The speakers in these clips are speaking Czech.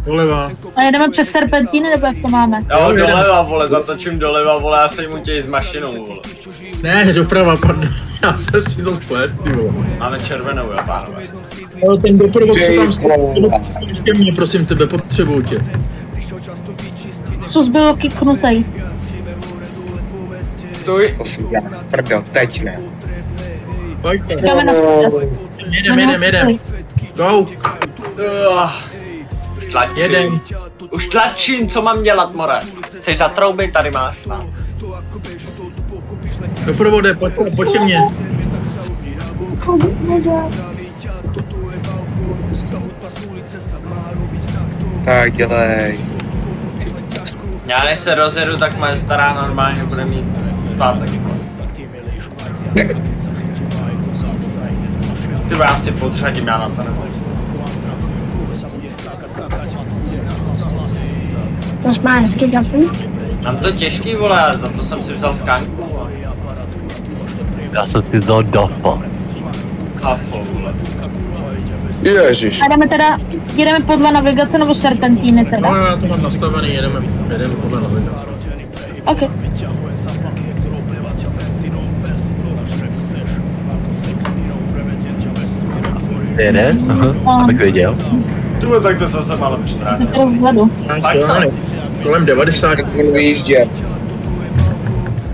Doleva. A jedeme přes serpentíny, nebo jak to máme? Jo, doleva, vole, zatočím doleva, vole, já se mu těj s mašinou, vole. Ne, doprava, pardon. Já jsem si to splet, ty vole. Máme červenou, jo, pánové. Ale ten doprovod, co tam stojí, ke mně, prosím tebe, potřebuju tě. Sus byl kiknutej. Stůj. To si já prdel, teď ne. Pojďte. Jdeme na Jedem. Go. Už tlačím. Jedem. Už tlačím, co mám dělat, more? Chceš zatroubit, tady máš, no. Doprovode, pojď ke mně. Tak dělej. Já než se rozjedu, tak moje stará normálně bude mít pátek. Ty já si potřadím, já na to nemůžu. To má hezky žapu. Mám to těžký, vole, ale za to jsem si vzal skanku. Já jsem si vzal DAFA. Kafo, vole. Ježiš. A jedeme podle navigace nebo serpentíny teda? No, já to mám nastavený, jedeme podle navigace. OK. Jeden? Aha, abych věděl. Tuhle, tak to zase malem Jste připravil. teda vzadu. Kolem 90. Tak budu vyjíždět.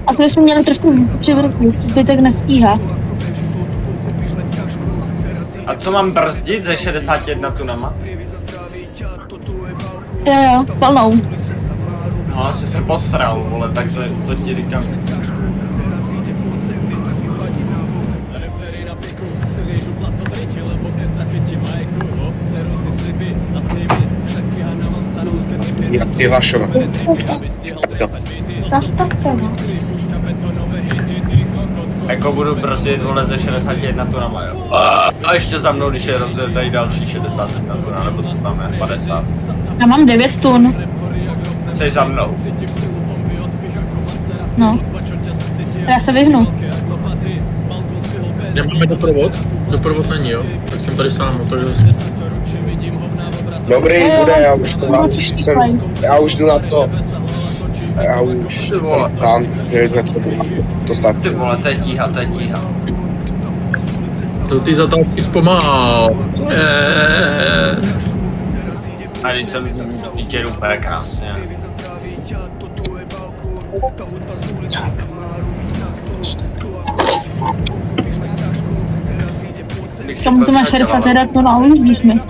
Asi bychom měli trošku přivrtnout, zbytek nestíhá. A co mám brzdit ze 61 tunama? Jo, plnou. No, asi se posral, vole, tak to ti říkám. Já přihlašovat. Zas tak teda. Jako budu brzdit, vole, ze 61 tunama, jo. A ještě za mnou, když je rozjedají další 61 tuna, nebo co tam je, 50. Já mám 9 tun. Jsi za mnou. No. Já se vyhnu. Nemáme doprovod? Doprovod není, jo? Tak jsem tady sám, takže... Dobrý, bude, já už jdu na to. Já už jsem tam, že jsme to staví. Ty vole, to je tíha, to je tíha. To ty zatávky zpomal. A teď jsem dítě úplně krásně. Tomu to má 61 tun a ujíždíš mi.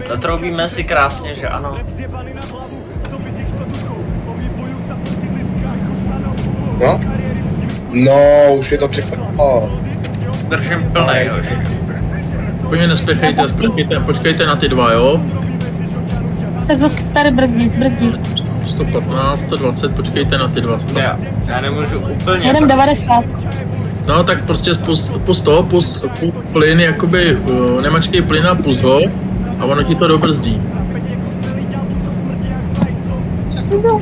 Zatroubíme si krásně, že ano. No? No, už je to překvapilo. Držím plnej, už. Úplně nespěchejte, počkejte na ty dva, jo? Tak zase tady brzdí. 115, 120, počkejte na ty dva. Já nemůžu úplně. Jedem 90. No tak prostě pust plyn, jakoby nemačkej plyn a pust ho a ono ti to dobrzdí. Co to bylo?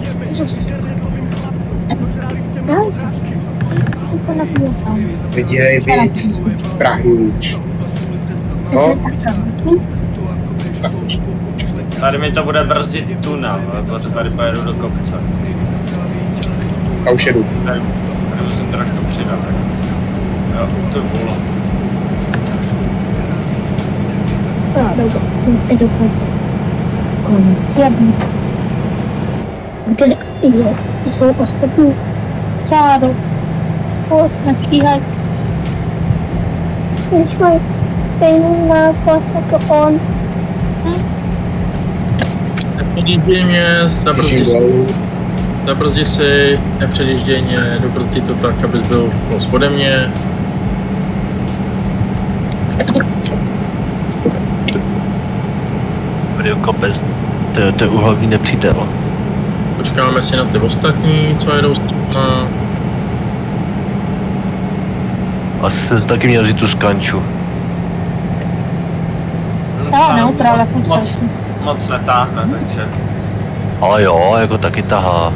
Vydělej víc, Prahy už. No, Tady mi to bude brzdit tuna, protože tady pojedu do kopce. a už jedu. Tady musím trošku přidat. Jo, to je bolo. Kde je? Jsou ostatní zádu. Nestíhají. Když mají stejný nápad jako on. Nepředjížděj mě, zabrzdi si, nepředjížděj mě, dobrzdí to tak, abys byl pode mě. Kopec, to je hlavní nepřítel. Počkáme si na ty ostatní, co jedou s těma. Asi jsem taky měl vzít tu skanču. Já neutrál, já jsem přesný. Moc netáhne, takže. Ale jo, jako taky tahá.